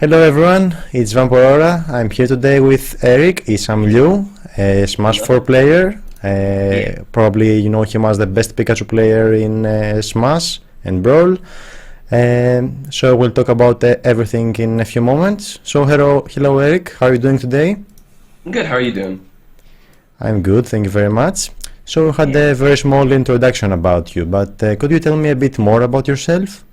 Hello everyone, it's Vampirora. I'm here today with Eric ESAM, a Smash 4 player. Probably you know him as the best Pikachu player in Smash and Brawl. So we'll talk about everything in a few moments. So hello Eric, how are you doing today? I'm good. How are you doing? I'm good, thank you very much. So we had a very small introduction about you, but could you tell me a bit more about yourself?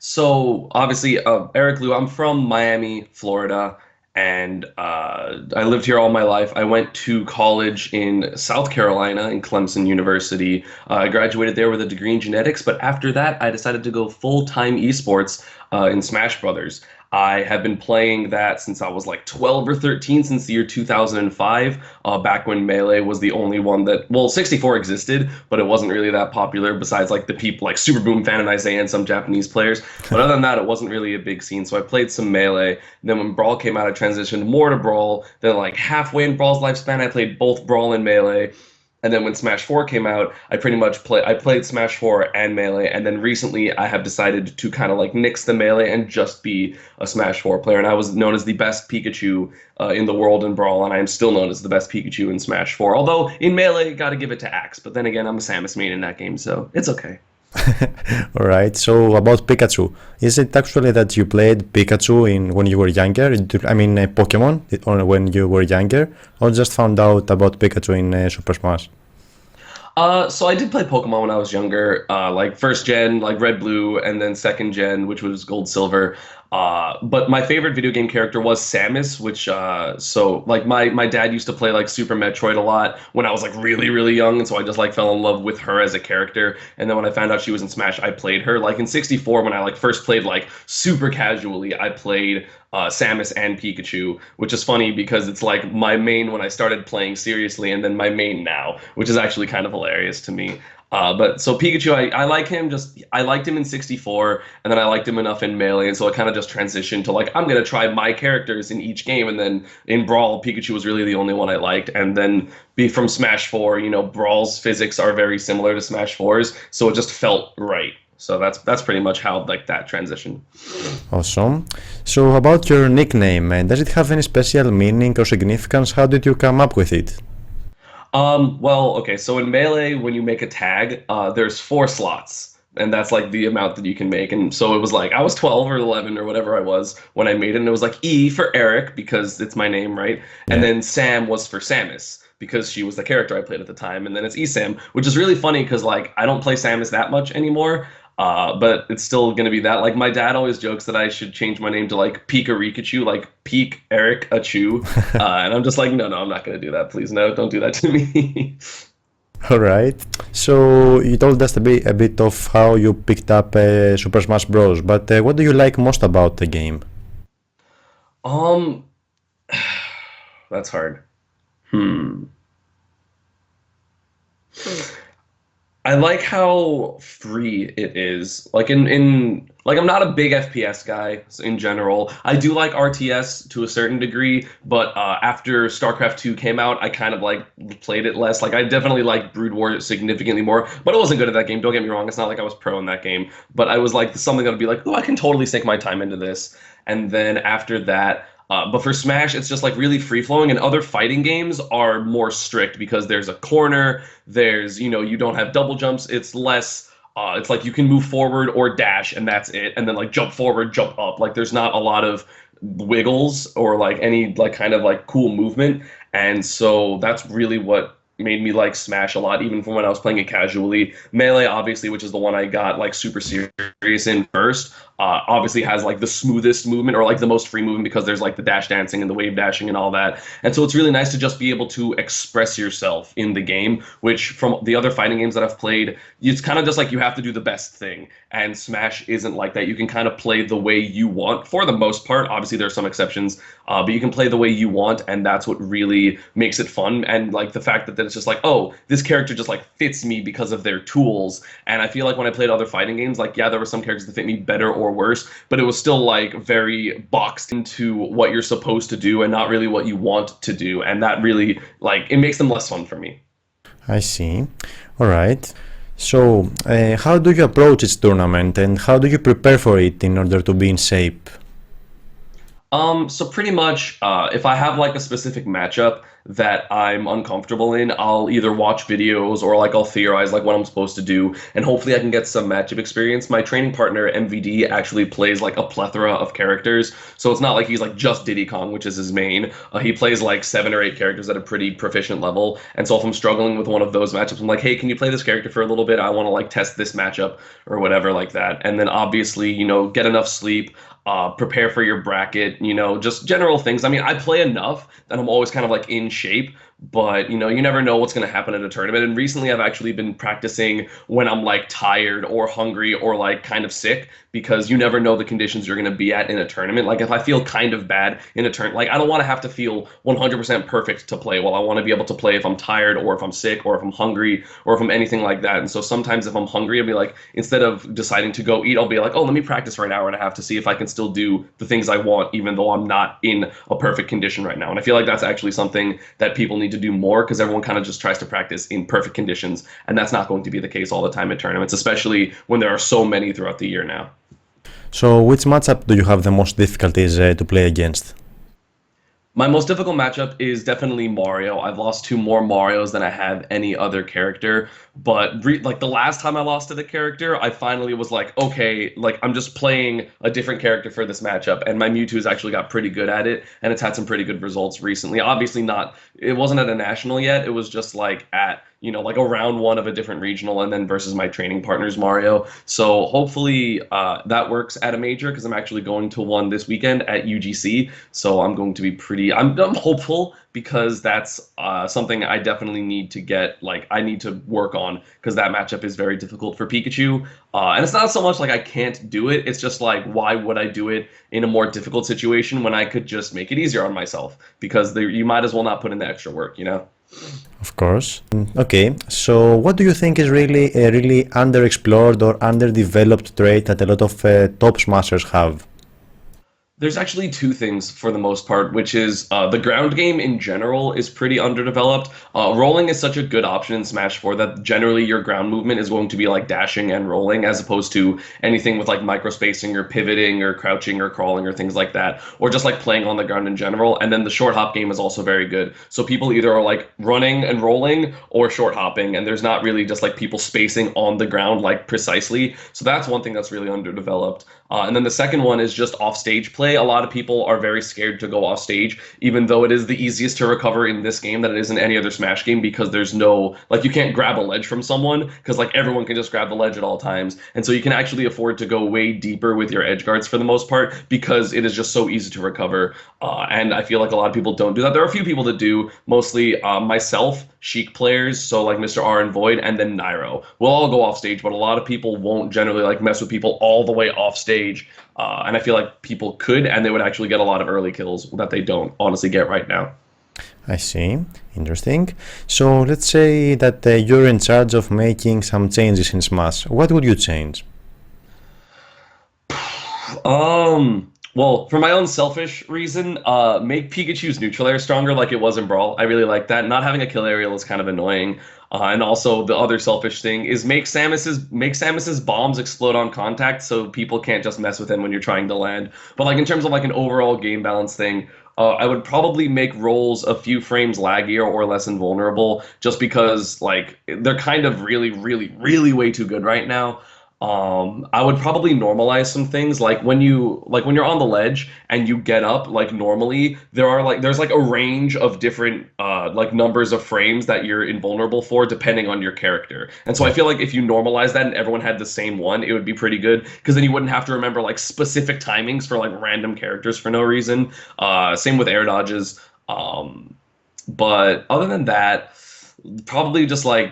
So obviously, Eric Liu. I'm from Miami, Florida, and I lived here all my life. I went to college in South Carolina in Clemson University. I graduated there with a degree in genetics, but after that, I decided to go full-time esports in Smash Brothers. I have been playing that since I was like 12 or 13, since the year 2005, back when Melee was the only one that, well, 64 existed, but it wasn't really that popular besides like the people like Super Boom Fan and Isaiah and some Japanese players. But other than that, it wasn't really a big scene. So I played some Melee. Then when Brawl came out, I transitioned more to Brawl. Then like halfway in Brawl's lifespan, I played both Brawl and Melee. And then when Smash 4 came out, I played Smash 4 and Melee, and then recently I have decided to kind of like nix the Melee and just be a Smash 4 player. And I was known as the best Pikachu in the world in Brawl, and I am still known as the best Pikachu in Smash 4. Although in Melee, gotta give it to Axe. But then again, I'm a Samus main in that game, so it's okay. Alright, so about Pikachu, is it actually that you played Pikachu when you were younger? I mean, Pokemon, or when you were younger, or just found out about Pikachu in Super Smash? So I did play Pokemon when I was younger, like first gen, like Red Blue, and then second gen, which was Gold Silver. But my favorite video game character was Samus, which so like my dad used to play like Super Metroid a lot when I was like really young, and so I just like fell in love with her as a character. And then when I found out she was in Smash, I played her. Like in 64, when I like first played like super casually, I played Samus and Pikachu, which is funny because it's like my main when I started playing seriously, and then my main now, which is actually kind of hilarious to me. But so Pikachu, I like him. I liked him in 64, and then I liked him enough in Melee, and so I kind of just transitioned to like I'm gonna try my characters in each game, and then in Brawl, Pikachu was really the only one I liked, and then be from Smash 4. You know, Brawl's physics are very similar to Smash 4's, so it just felt right. So that's pretty much how like that transition. Awesome. So about your nickname, does it have any special meaning or significance? How did you come up with it? Well, okay, so in Melee, when you make a tag, there's 4 slots, and that's like the amount that you can make. And so it was like I was 12 or 11 or whatever I was when I made it, and it was like E for Eric because it's my name, right? Yeah. And then Sam was for Samus because she was the character I played at the time, and then it's ESAM, which is really funny because like I don't play Samus that much anymore. But it's still gonna be that. Like my dad always jokes that I should change my name to like Pikachu, like Peak Eric Achu. And I'm just like, no, I'm not gonna do that. Please, no, don't do that to me. All right. So you told us a bit of how you picked up Super Smash Bros. But what do you like most about the game? Um, that's hard. Hmm. I like how free it is. Like in like I'm not a big FPS guy in general. I do like RTS to a certain degree, but after StarCraft 2 came out, I kind of like played it less. Like I definitely like Brood War significantly more, but I wasn't good at that game. Don't get me wrong. It's not like I was pro in that game, but I was like something that would be like, oh, I can totally sink my time into this. And then after that, but for Smash, it's just like really free flowing, and other fighting games are more strict because there's a corner, you don't have double jumps. It's less, it's like you can move forward or dash, and that's it. And then like jump forward, jump up. Like there's not a lot of wiggles or like any like kind of like cool movement. And so that's really what made me like Smash a lot, even from when I was playing it casually. Melee, obviously, which is the one I got like super serious in first, obviously has like the smoothest movement or like the most free movement because there's like the dash dancing and the wave dashing and all that. And so it's really nice to just be able to express yourself in the game, which from the other fighting games that I've played, it's kind of just like you have to do the best thing. And Smash isn't like that. You can kind of play the way you want for the most part. Obviously, there are some exceptions, but you can play the way you want, and that's what really makes it fun. And like the fact that it's just like, oh, this character just like fits me because of their tools. And I feel like when I played other fighting games, like yeah, there were some characters that fit me better or worse, but it was still like very boxed into what you're supposed to do and not really what you want to do. And that really like it makes them less fun for me. I see. All right. So, how do you approach this tournament and how do you prepare for it in order to be in shape? So pretty much, if I have like a specific matchup that I'm uncomfortable in, I'll either watch videos or like I'll theorize like what I'm supposed to do, and hopefully I can get some matchup experience. My training partner MVD actually plays like a plethora of characters, so it's not like he's like just Diddy Kong, which is his main. He plays like 7 or 8 characters at a pretty proficient level, and so if I'm struggling with one of those matchups, I'm like, hey, can you play this character for a little bit? I want to like test this matchup or whatever like that, and then obviously get enough sleep. Prepare for your bracket, just general things. I mean, I play enough that I'm always kind of like in shape, but you never know what's going to happen at a tournament. And recently I've actually been practicing when I'm like tired or hungry or like kind of sick, because you never know the conditions you're going to be at in a tournament. Like if I feel kind of bad in a turn, like I don't want to have to feel 100% perfect to play. Well, I want to be able to play if I'm tired or if I'm sick or if I'm hungry or if I'm anything like that. And so sometimes if I'm hungry, I'll be like, instead of deciding to go eat, I'll be like, oh, let me practice for an hour and a half to see if I can still do the things I want, even though I'm not in a perfect condition right now. And I feel like that's actually something that people need to do more, because everyone kind of just tries to practice in perfect conditions. And that's not going to be the case all the time at tournaments, especially when there are so many throughout the year now. So, which matchup do you have the most difficulties to play against? My most difficult matchup is definitely Mario. I've lost to more Marios than I have any other character. But like the last time I lost to the character, I finally was like, okay, like I'm just playing a different character for this matchup. And my Mewtwo's actually got pretty good at it, and it's had some pretty good results recently. Obviously it wasn't at a national yet. It was just like at, like a round one of a different regional, and then versus my training partner's Mario. So hopefully that works at a major, because I'm actually going to one this weekend at UGC. So I'm going to be I'm hopeful, because that's something I definitely need to I need to work on, because that matchup is very difficult for Pikachu. And it's not so much like I can't do it, it's just like, why would I do it in a more difficult situation when I could just make it easier on myself? Because you might as well not put in the extra work, Of course. Okay, so what do you think is really a really underexplored or underdeveloped trait that a lot of top smashers have? There's actually two things for the most part, which is the ground game in general is pretty underdeveloped. Rolling is such a good option in Smash 4 that generally your ground movement is going to be like dashing and rolling, as opposed to anything with like microspacing or pivoting or crouching or crawling or things like that, or just like playing on the ground in general. And then the short hop game is also very good. So people either are like running and rolling or short hopping, and there's not really just like people spacing on the ground like precisely. So that's one thing that's really underdeveloped. And then the second one is just off-stage play. A lot of people are very scared to go off-stage, even though it is the easiest to recover in this game that it is in any other Smash game, because there's no, like, you can't grab a ledge from someone, because, like, everyone can just grab the ledge at all times. And so you can actually afford to go way deeper with your edge guards for the most part, because it is just so easy to recover. And I feel like a lot of people don't do that. There are a few people that do, mostly myself, Sheik players, so like Mr. R and Void, and then Nairo. We'll all go off stage, but a lot of people won't generally like mess with people all the way off stage. And I feel like people could, and they would actually get a lot of early kills that they don't honestly get right now. I see. Interesting. So let's say that you're in charge of making some changes in Smash. What would you change? Well, for my own selfish reason, make Pikachu's neutral air stronger like it was in Brawl. I really like that. Not having a kill aerial is kind of annoying. And also the other selfish thing is make Samus's bombs explode on contact, so people can't just mess with him when you're trying to land. But like in terms of like an overall game balance thing, I would probably make rolls a few frames laggier or less invulnerable, just because like they're kind of really, really, really way too good right now. I would probably normalize some things, like when you're on the ledge and you get up like normally, there's like a range of different like numbers of frames that you're invulnerable for depending on your character. And so I feel like if you normalize that and everyone had the same one, it would be pretty good, because then you wouldn't have to remember like specific timings for like random characters for no reason. Same with air dodges. But other than that, probably just like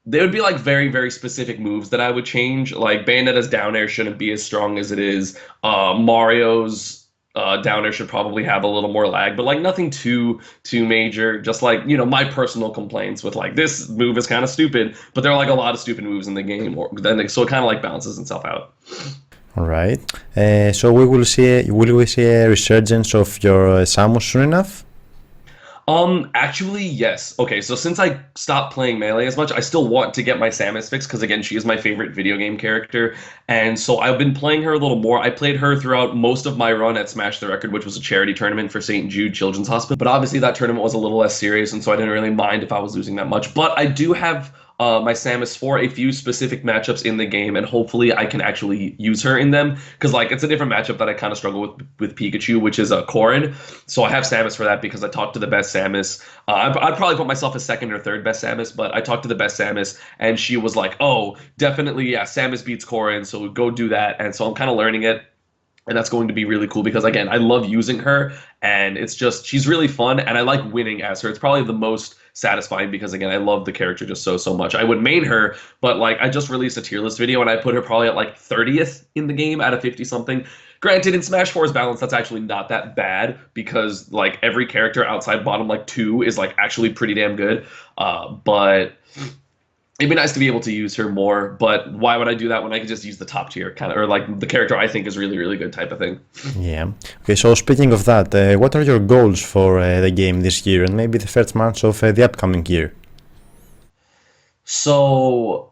they would be like very, very specific moves that I would change. Like Bayonetta's down air shouldn't be as strong as it is. Mario's down air should probably have a little more lag, but like nothing too major. Just like, my personal complaints with like this move is kind of stupid, but there are like a lot of stupid moves in the game, so it kind of like balances itself out. All right. So will we see a resurgence of your Samus soon enough? Actually, yes. Okay, so since I stopped playing Melee as much, I still want to get my Samus fix because again, she is my favorite video game character. And so I've been playing her a little more. I played her throughout most of my run at Smash the Record, which was a charity tournament for St. Jude Children's Hospital. But obviously that tournament was a little less serious, and so I didn't really mind if I was losing that much. But I do have my Samus for a few specific matchups in the game, and hopefully I can actually use her in them because like it's a different matchup that I kind of struggle with Pikachu, which is a Corrin. So I have Samus for that because I talked to the best Samus. I'd probably put myself as second or third best Samus, but I talked to the best Samus, and she was like, "Oh, definitely, yeah, Samus beats Corrin, so go do that." And so I'm kind of learning it. And that's going to be really cool because again, I love using her and it's just she's really fun and I like winning as her. It's probably the most satisfying because again, I love the character just so much. I would main her, but like I just released a tier list video and I put her probably at like 30th in the game out of 50 something. Granted, in Smash 4's balance, that's actually not that bad because like every character outside bottom like 2 is like actually pretty damn good. But it'd be nice to be able to use her more, but why would I do that when I could just use the top tier kind of, or like the character I think is really good type of thing? Yeah. Okay, so speaking of that, what are your goals for the game this year and maybe the first months of the upcoming year? So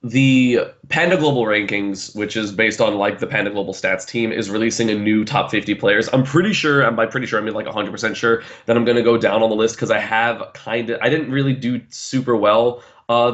the Panda Global Rankings, which is based on like the Panda Global Stats team, is releasing a new top 50 players. I'm pretty sure, and by pretty sure I mean like 100% sure, that I'm going to go down on the list because I didn't really do super well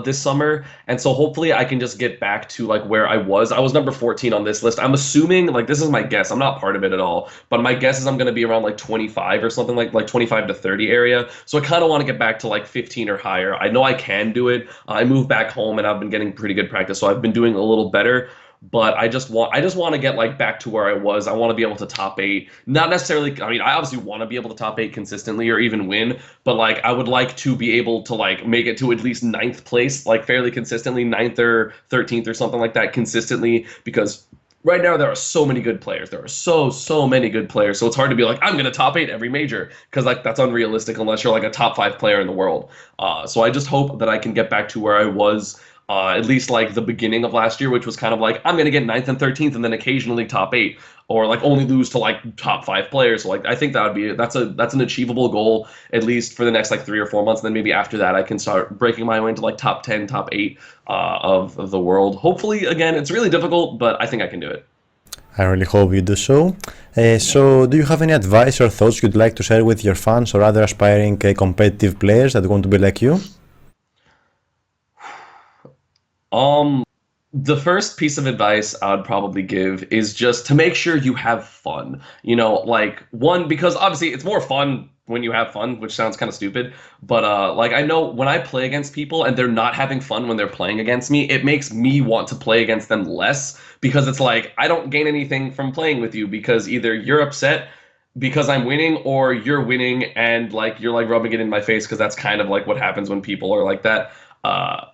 this summer, and so hopefully I can just get back to like where I was. I was number 14 on this list. I'm assuming, like this is my guess, I'm not part of it at all, but my guess is I'm going to be around like 25 or something like 25 to 30 area. So I kind of want to get back to like 15 or higher. I know I can do it. I moved back home and I've been getting pretty good practice, so I've been doing a little better. But I just want to get like back to where I was. I want to be able to top 8. Not necessarily, I mean, I obviously want to be able to top 8 consistently or even win, but like I would like to be able to like make it to at least 9th place, like fairly consistently, 9th or 13th or something like that consistently, because right now there are so many good players. There are so many good players. So it's hard to be like, I'm going to top 8 every major, because like that's unrealistic unless you're like a top 5 player in the world. So I just hope that I can get back to where I was at least like the beginning of last year, which was kind of like, I'm going to get 9th and 13th and then occasionally top 8, or like only lose to like top 5 players. So like, I think that would be, that's an achievable goal, at least for the next like 3 or 4 months. And then maybe after that, I can start breaking my way into like top 10, top 8 of the world. Hopefully, again, it's really difficult, but I think I can do it. I really hope you do so. So do you have any advice or thoughts you'd like to share with your fans or other aspiring competitive players that want to be like you? The first piece of advice I would probably give is just to make sure you have fun. You know, like one, because obviously it's more fun when you have fun, which sounds kind of stupid, but like I know when I play against people and they're not having fun when they're playing against me, it makes me want to play against them less, because it's like I don't gain anything from playing with you because either you're upset because I'm winning or you're winning and like you're like rubbing it in my face, because that's kind of like what happens when people are like that.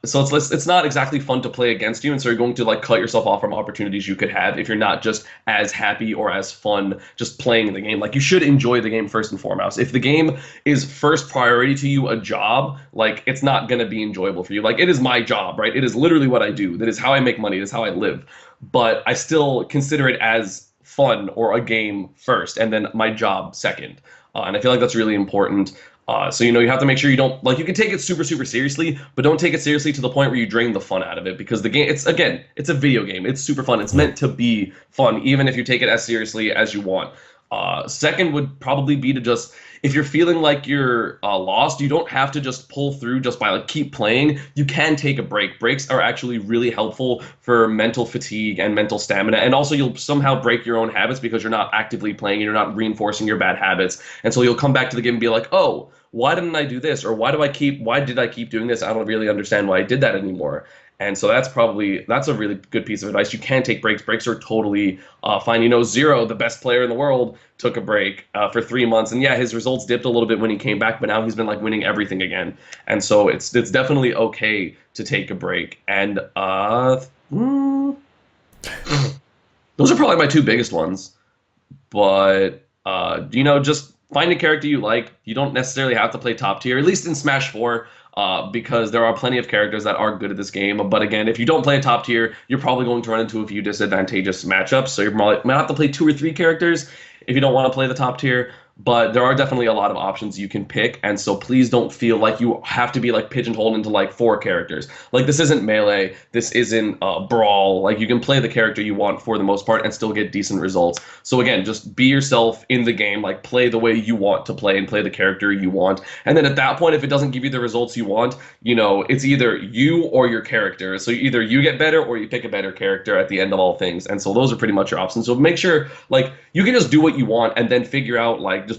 So it's not exactly fun to play against you, and so you're going to like cut yourself off from opportunities you could have if you're not just as happy or as fun just playing the game. Like you should enjoy the game first and foremost. If the game is first priority to you, a job, like it's not gonna be enjoyable for you. Like it is my job, right? It is literally what I do. That is how I make money. It is how I live. But I still consider it as fun or a game first, and then my job second. And I feel like that's really important. So, you know, you have to make sure you don't, like, you can take it super seriously, but don't take it seriously to the point where you drain the fun out of it, because the game, it's a video game. It's super fun. It's meant to be fun, even if you take it as seriously as you want. Second would probably be to just, if you're feeling like you're lost, you don't have to just pull through just by like keep playing. You can take a break. Breaks are actually really helpful for mental fatigue and mental stamina. And also you'll somehow break your own habits because you're not actively playing and you're not reinforcing your bad habits. And so you'll come back to the game and be like, oh, why didn't I do this? Or why did I keep doing this? I don't really understand why I did that anymore. And so that's a really good piece of advice. You can take breaks. Breaks are totally fine. You know, Zero, the best player in the world, took a break for 3 months. And yeah, his results dipped a little bit when he came back, but now he's been like winning everything again. And so it's definitely okay to take a break. And those are probably my 2 biggest ones. But, you know, just find a character you like. You don't necessarily have to play top tier, at least in Smash 4. Because there are plenty of characters that are good at this game. But again, if you don't play a top tier, you're probably going to run into a few disadvantageous matchups. So you might have to play 2 or 3 characters if you don't want to play the top tier. but there are definitely a lot of options you can pick, and so please don't feel like you have to be like pigeonholed into like 4 characters. Like this isn't Melee, this isn't Brawl. Like you can play the character you want for the most part and still get decent results. So again, just be yourself in the game, like play the way you want to play and play the character you want. And then at that point, if it doesn't give you the results you want, you know, it's either you or your character. So either you get better or you pick a better character at the end of all things. And so those are pretty much your options. So make sure like you can just do what you want and then figure out like just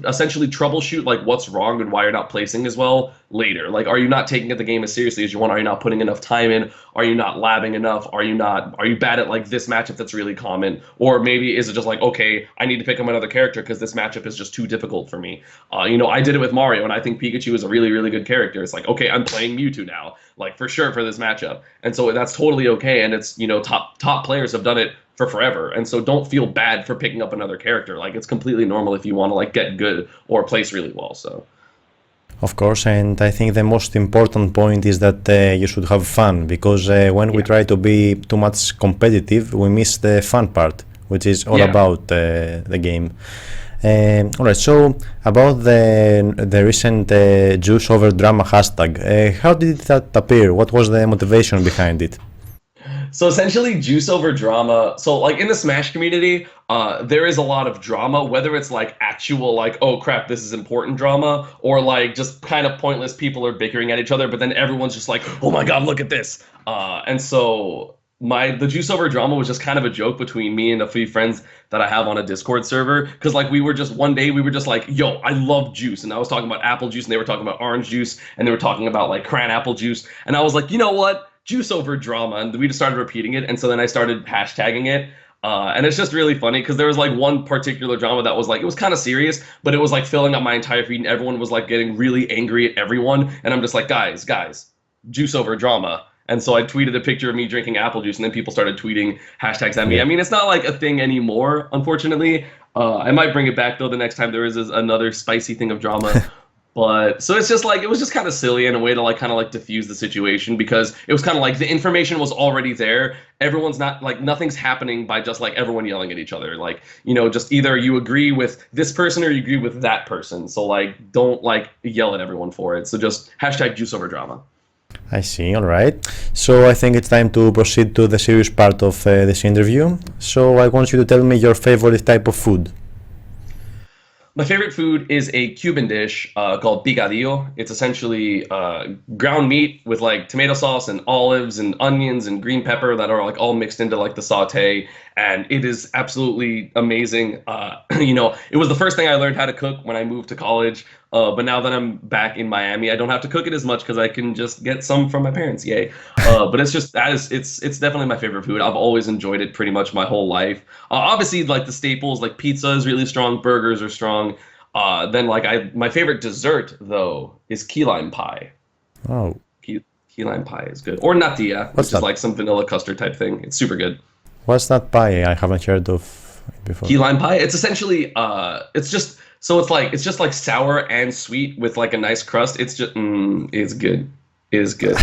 essentially troubleshoot like what's wrong and why you're not placing as well later. Like, are you not taking the game as seriously as you want? Are you not putting enough time in? Are you not labbing enough? Are you bad at like this matchup that's really common? Or maybe is it just like, okay, I need to pick up another character because this matchup is just too difficult for me. You know, I did it with Mario and I think Pikachu is a really, really good character. It's like, okay, I'm playing Mewtwo now, like for sure for this matchup. And so that's totally okay. And it's, you know, top players have done it for forever. And so don't feel bad for picking up another character. Like it's completely normal if you want to like get good or place really well. So. Of course, and I think the most important point is that you should have fun, because when we try to be too much competitive, we miss the fun part, which is all about the game. All right, so about the recent juiceoverdrama hashtag, how did that appear? What was the motivation behind it? So essentially, juiceoverdrama. So like in the Smash community, there is a lot of drama, whether it's like actual like, oh crap, this is important drama, or like just kind of pointless people are bickering at each other, but then everyone's just like, oh my god, look at this. And so the juiceoverdrama was just kind of a joke between me and a few friends that I have on a Discord server, because like one day we were just like, yo, I love juice, and I was talking about apple juice, and they were talking about orange juice, and they were talking about like cran apple juice, and I was like, you know what? Juiceoverdrama, and we just started repeating it, and so then I started hashtagging it, and it's just really funny because there was like one particular drama that was like, it was kind of serious, but it was like filling up my entire feed, and everyone was like getting really angry at everyone, and I'm just like, guys, juiceoverdrama. And so I tweeted a picture of me drinking apple juice, and then people started tweeting hashtags at me. I mean, it's not like a thing anymore, unfortunately. I might bring it back though the next time there is another spicy thing of drama. But so it's just like, it was just kind of silly in a way to like kind of like diffuse the situation, because it was kind of like the information was already there. Everyone's not like, nothing's happening by just like everyone yelling at each other. Like, you know, just either you agree with this person or you agree with that person. So like, don't like yell at everyone for it. So just hashtag juiceoverdrama. I see, all right. So I think it's time to proceed to the serious part of this interview. So I want you to tell me your favorite type of food. My favorite food is a Cuban dish called picadillo. It's essentially ground meat with like tomato sauce and olives and onions and green pepper that are like all mixed into like the saute, and it is absolutely amazing. You know, it was the first thing I learned how to cook when I moved to college. But now that I'm back in Miami, I don't have to cook it as much because I can just get some from my parents. Yay! But it's just it's definitely my favorite food. I've always enjoyed it pretty much my whole life. Obviously, like the staples, like pizza is really strong, burgers are strong. Then like my favorite dessert though is key lime pie. Oh, key lime pie is good, or natilla, which is like some vanilla custard type thing. It's super good. What's that pie? I haven't heard of it before. Key lime pie. It's essentially it's just. So it's just like sour and sweet with like a nice crust. It's just it's good. It is good.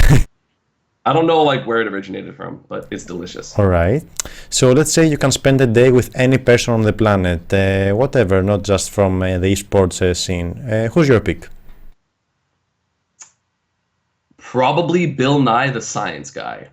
I don't know like where it originated from, but it's delicious. All right. So let's say you can spend a day with any person on the planet, whatever, not just from the esports scene. Who's your pick? Probably Bill Nye the Science Guy.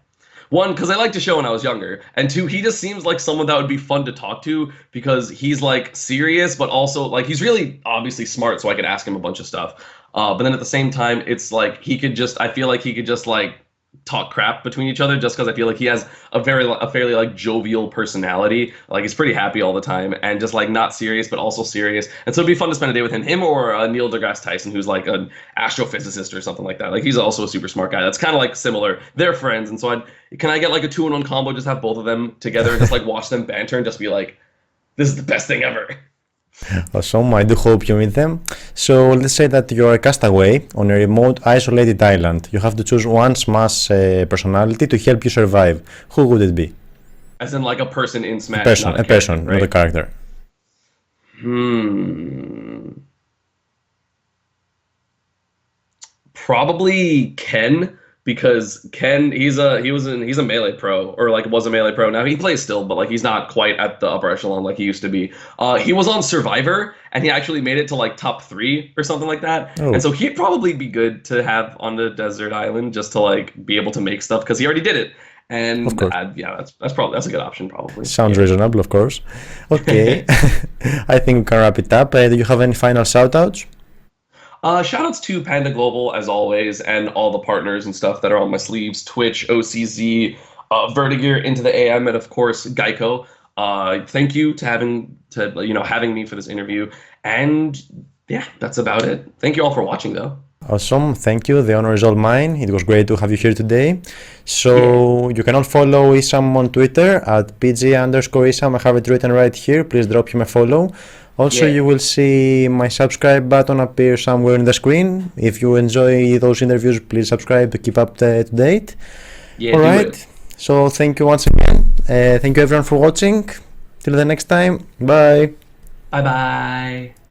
One, because I liked the show when I was younger, and two, he just seems like someone that would be fun to talk to because he's like serious, but also like he's really obviously smart, so I could ask him a bunch of stuff. But then at the same time, it's like I feel like he could just like talk crap between each other, just because I feel like he has a fairly like jovial personality. Like he's pretty happy all the time and just like not serious but also serious. And so it'd be fun to spend a day with him or Neil deGrasse Tyson, who's like an astrophysicist or something like that. Like he's also a super smart guy. That's kind of like similar. They're friends, and so can I get like a 2-in-1 combo? Just have both of them together and just like watch them banter and just be like, this is the best thing ever. Awesome, I do hope you meet them. So let's say that you're a castaway on a remote, isolated island. You have to choose one Smash personality to help you survive. Who would it be? As in like a person in Smash, a person, right? Not a character. Probably Ken, because Ken, he's a melee pro, or like was a melee pro. Now he plays still, but like he's not quite at the upper echelon like he used to be. He was on Survivor and he actually made it to like top 3 or something like that. Oh. And so he'd probably be good to have on the desert island just to like be able to make stuff because he already did it. And Of course. yeah, that's a good option probably. Sounds reasonable, of course. Okay. I think we can wrap it up. Do you have any final shout outs? Shout outs to Panda Global as always, and all the partners and stuff that are on my sleeves: Twitch, OCZ, Vertigear, Into the AM, and of course Geico. Thank you to having me for this interview, and yeah, that's about it. Thank you all for watching, though. Awesome, thank you. The honor is all mine. It was great to have you here today. So you can all follow Isam on Twitter at PG_Isam. I have it written right here. Please drop him a follow. Also, you will see my subscribe button appear somewhere in the screen. If you enjoy those interviews, please subscribe to keep up to date. Yeah, all right. So thank you once again. Thank you everyone for watching. Till the next time. Bye. Bye bye.